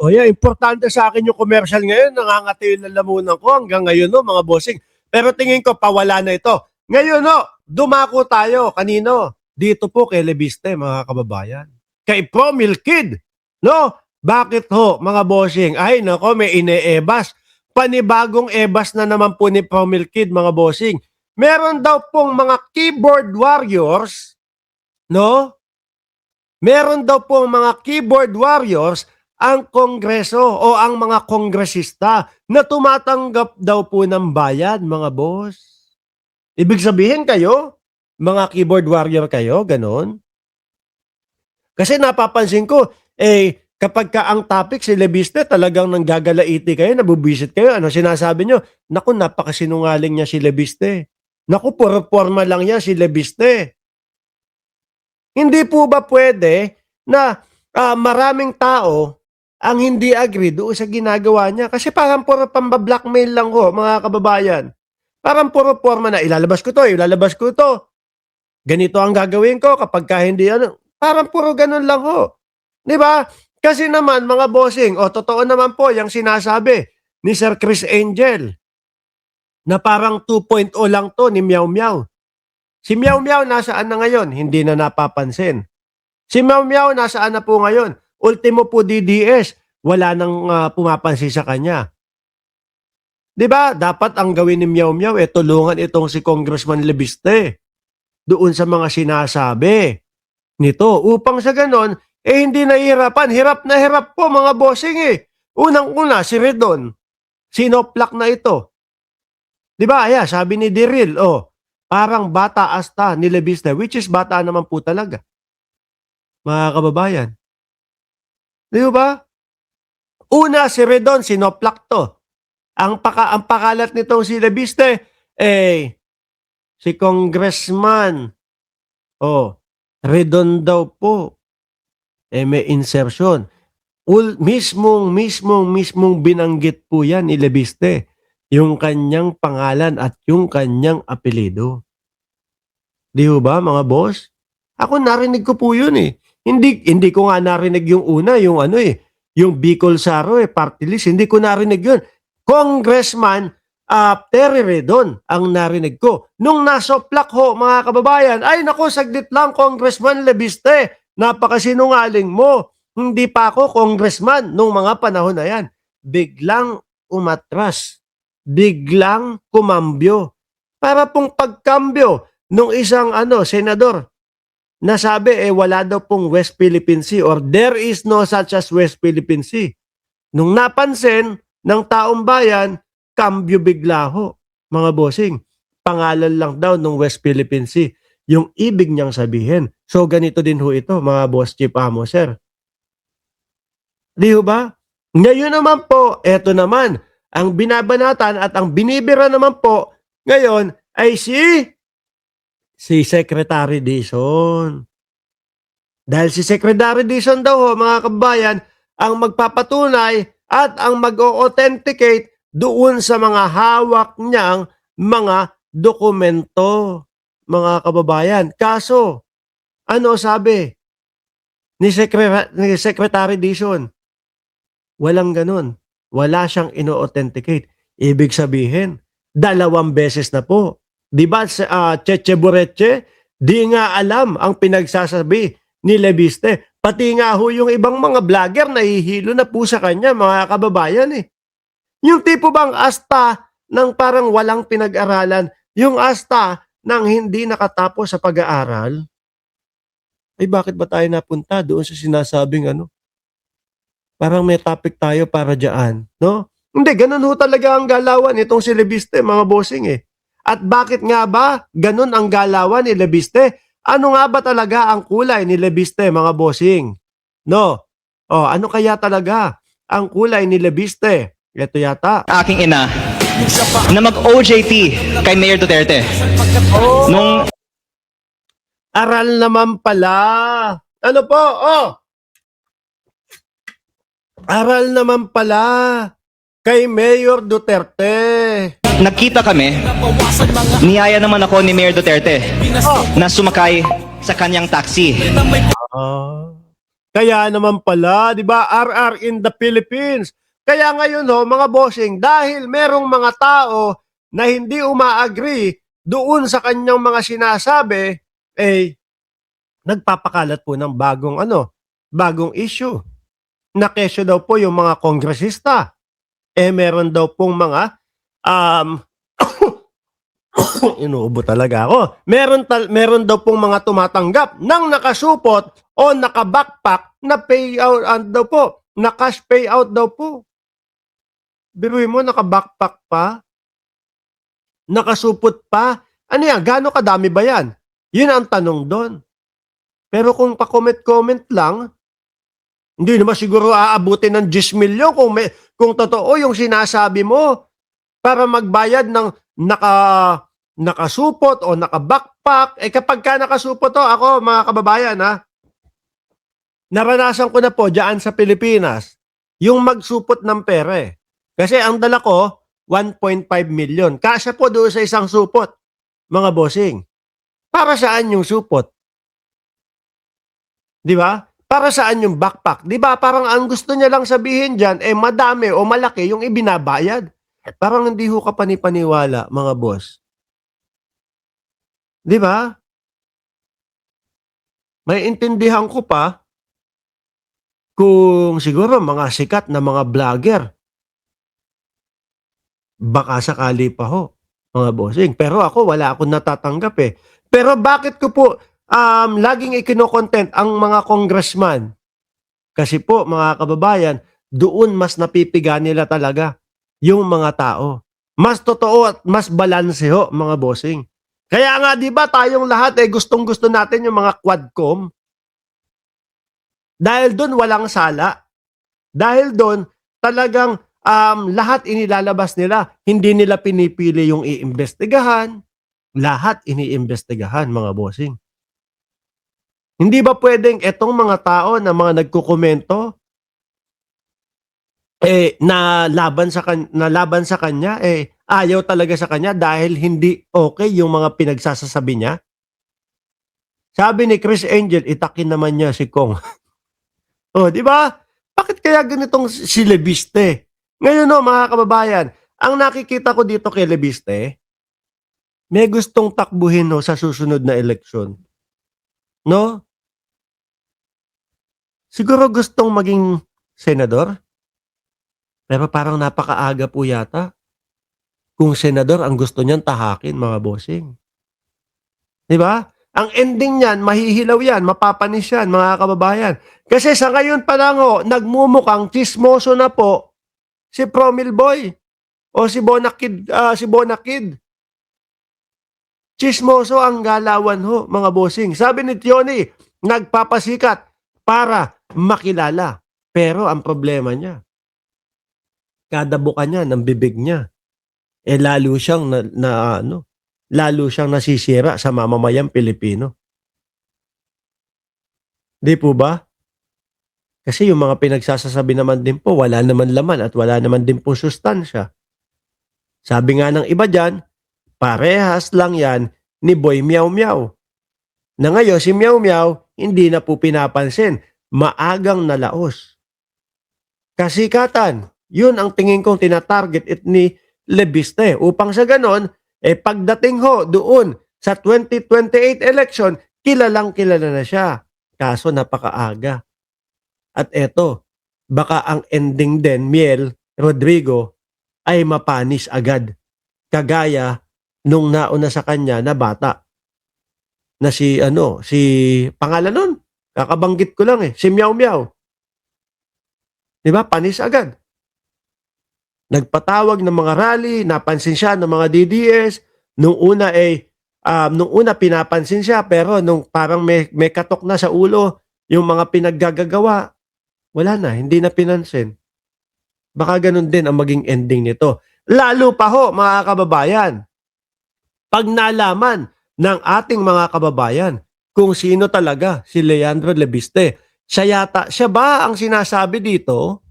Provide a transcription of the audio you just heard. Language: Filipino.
O yeah, importante sa akin yung commercial ngayon. Nangangati yung lalamunan ko hanggang ngayon, no, mga bossing. Pero tingin ko, pawala na ito. Ngayon, no, dumako tayo. Kanino? Dito po kay Lebiste, mga kababayan. Kay Promil Kid. No? Bakit ho, mga bossing? Ay, nako, may ine-ebas. Panibagong ebas na naman po ni Promil Kid, mga bossing. Meron daw pong mga keyboard warriors, no? Meron daw pong mga keyboard warriors ang kongreso o ang mga kongresista na tumatanggap daw po ng bayad, mga boss. Ibig sabihin kayo, mga keyboard warrior kayo, ganon. Kasi napapansin ko, kapag ka ang topic si Lebiste, talagang nanggagalaiti kayo, nabubisit kayo, ano sinasabi nyo? Naku, napakasinungaling niya si Lebiste. Naku, puro forma lang yan si Lebiste. Hindi po ba pwede na maraming tao ang hindi agree doon sa ginagawa niya? Kasi parang puro pamba-blackmail lang ho, mga kababayan. Parang puro forma na ilalabas ko to, ilalabas ko to. Ganito ang gagawin ko kapag ka hindi ano. Parang puro ganun lang ho. Di ba? Kasi naman mga bossing, totoo naman po yung sinasabi ni Sir Chris Angel na parang 2.0 lang to ni Meow Meow. Si Meow Meow nasaan na ngayon? Hindi na napapansin. Si Meow Meow nasaan na po ngayon? Ultimo po DDS, wala nang pumapansin sa kanya. 'Di ba? Dapat ang gawin ni Meow Meow tulungan itong si Congressman Lebiste doon sa mga sinasabi nito upang sa ganon hindi nahihirapan. Hirap na hirap po mga bossing Unang-una si Redon, sinoplak na ito. 'Di ba? Sabi ni Diril, parang bata asta ni Lebiste, which is bata naman po talaga. Mga kababayan. Di ba? Una, si Redon, sinoplak to. Ang pakalat nitong si Lebiste, si Congressman, Redon daw po, may insertion. Mismong binanggit po yan ni Lebiste, yung kanyang pangalan at yung kanyang apelido. Di ba, mga boss? Ako narinig ko po yun Hindi ko nga narinig yung una, yung yung Bicol Saro party list. Hindi ko narinig yun. Congressman Terry Redon ang narinig ko. Nung nasoplak ho, mga kababayan, ay nako, saglit lang, Congressman Lebiste, napakasinungaling mo. Hindi pa ako congressman nung mga panahon na yan. Biglang umatras. Biglang kumambyo. Para pong pagkambyo nung isang senador, nasabi wala daw pong West Philippine Sea or there is no such as West Philippine Sea. Nung napansin ng taong bayan, kambyo bigla ho, mga bossing. Pangalan lang daw ng West Philippine Sea. Yung ibig niyang sabihin. So ganito din ho ito, mga boss chief amo, sir. Di ho ba? Ngayon naman po, eto naman, ang binabanatan at ang binibira naman po, ngayon ay si Secretary Dizon. Dahil si Secretary Dizon daw ho, mga kababayan, ang magpapatunay at ang mag-authenticate doon sa mga hawak niyang mga dokumento, mga kababayan. Kaso, ano sabi ni Secretary Dizon? Walang ganun. Wala siyang ino-authenticate. Ibig sabihin, 2 beses na po. Di ba, Cheche Bureche, di nga alam ang pinagsasabi ni Lebiste. Pati nga ho yung ibang mga vlogger nahihilo na po sa kanya, mga kababayan Yung tipo bang asta ng parang walang pinag-aralan, yung asta ng hindi nakatapos sa pag-aaral, ay bakit ba tayo napunta doon sa sinasabing parang may topic tayo para dyan, no? Hindi, ganun ho talaga ang galawan itong si Lebiste, mga bossing At bakit nga ba ganun ang galawan ni Lebiste? Ano nga ba talaga ang kulay ni Lebiste, mga bossing? No? Ano kaya talaga ang kulay ni Lebiste? Ito yata. Aking ina na mag-OJT kay Mayor Duterte. Nung Aral naman pala. Ano po? Aral naman pala kay Mayor Duterte. nagkita kami, niyaya naman ako ni Mayor Duterte na sumakay sa kanyang taxi. Kaya naman pala, 'di ba, RR in the Philippines. Kaya ngayon ho, mga bossing, dahil merong mga tao na hindi uma-agree doon sa kanyang mga sinasabi, eh nagpapakalat po ng bagong issue. Na kesyo daw po yung mga kongresista. Meron daw pong mga um inuubo talaga ako. Meron daw pong mga tumatanggap ng nakasupot o naka-backpack na payout daw po, na cash payout daw po. Biruin mo, naka-backpack pa, nakasupot pa. Ano yan? Gaano kadami ba yan? Yun ang tanong doon. Pero kung pa-comment-comment lang, hindi naman siguro aabutin ng 10 milyon kung totoo yung sinasabi mo para magbayad ng nakasupot o naka-backpack. Kapag ka nakasupot to, ako mga kababayan naranasan ko na po diyan sa Pilipinas yung magsupot ng pera eh. Kasi ang dala ko 1.5 million. Kasya po doon sa isang supot, mga bossing. Para saan yung supot? Di ba? Para saan yung backpack? Di ba? Parang ang gusto niya lang sabihin dyan, madami o malaki yung ibinabayad. Parang hindi ho ka panipaniwala, mga boss. Di ba? May intindihan ko pa kung siguro mga sikat na mga vlogger. Baka sakali pa ho, mga bossing. Pero ako, wala akong natatanggap eh. Pero bakit ko po laging ikino-content ang mga congressman? Kasi po, mga kababayan, doon mas napipiga nila talaga yung mga tao. Mas totoo at mas balanse ho, mga bossing. Kaya nga, di ba, tayong lahat gustong-gusto natin yung mga quadcom. Dahil doon walang sala. Dahil doon talagang lahat inilalabas nila. Hindi nila pinipili yung iimbestigahan. Lahat iniimbestigahan, mga bossing. Hindi ba pwedeng etong mga tao na mga nagkukomento na laban sa kanya ayaw talaga sa kanya dahil hindi okay yung mga pinagsasasabi niya? Sabi ni Chris Angel, itakin naman niya si Kong. Oh, di ba? Bakit kaya ganitong si Lebiste? Ngayon mga kababayan, ang nakikita ko dito kay Lebiste, may gustong takbuhin sa susunod na eleksyon. No? Siguro gustong maging senador. Pero parang napakaaga po yata. Kung senador ang gusto niyan tahakin, mga bossing. Di ba? Ang ending niyan, mahihilaw yan, mapapanis yan, mga kababayan. Kasi sa ngayon pa lang nagmumukhang chismoso na po si Promil Boy o si Bonakid. Chismoso ang galawan mga bossing. Sabi ni Tioni, nagpapasikat para makilala. Pero ang problema niya, kada buka niya ng bibig niya, lalo siyang lalo siyang nasisira sa mamamayang Pilipino. Di po ba? Kasi yung mga pinagsasasabi naman din po, wala naman laman at wala naman din po sustansya. Sabi nga ng iba dyan, parehas lang yan ni Boy Meow Meow. Na ngayon si Meow Meow, hindi na po pinapansin. Maagang nalaos. Kasikatan, yun ang tingin kong tinatarget ni Lebiste. Upang sa ganon, pagdating doon sa 2028 election, kilalang kilala na siya. Kaso napakaaga. At eto, baka ang ending din, Miel Rodrigo, ay mapanis agad. Kagaya nung nauna sa kanya na bata. Na si pangalan nun, kakabanggit ko lang si Meow Meow. Diba? Panis agad. Nagpatawag ng mga rally, napansin siya ng mga DDS. Nung una pinapansin siya, pero nung parang may katok na sa ulo, yung mga pinaggagawa, wala na, hindi na pinansin. Baka ganun din ang maging ending nito. Lalo pa mga kababayan, pag nalaman ng ating mga kababayan kung sino talaga si Leandro Lebiste. Siya ba ang sinasabi dito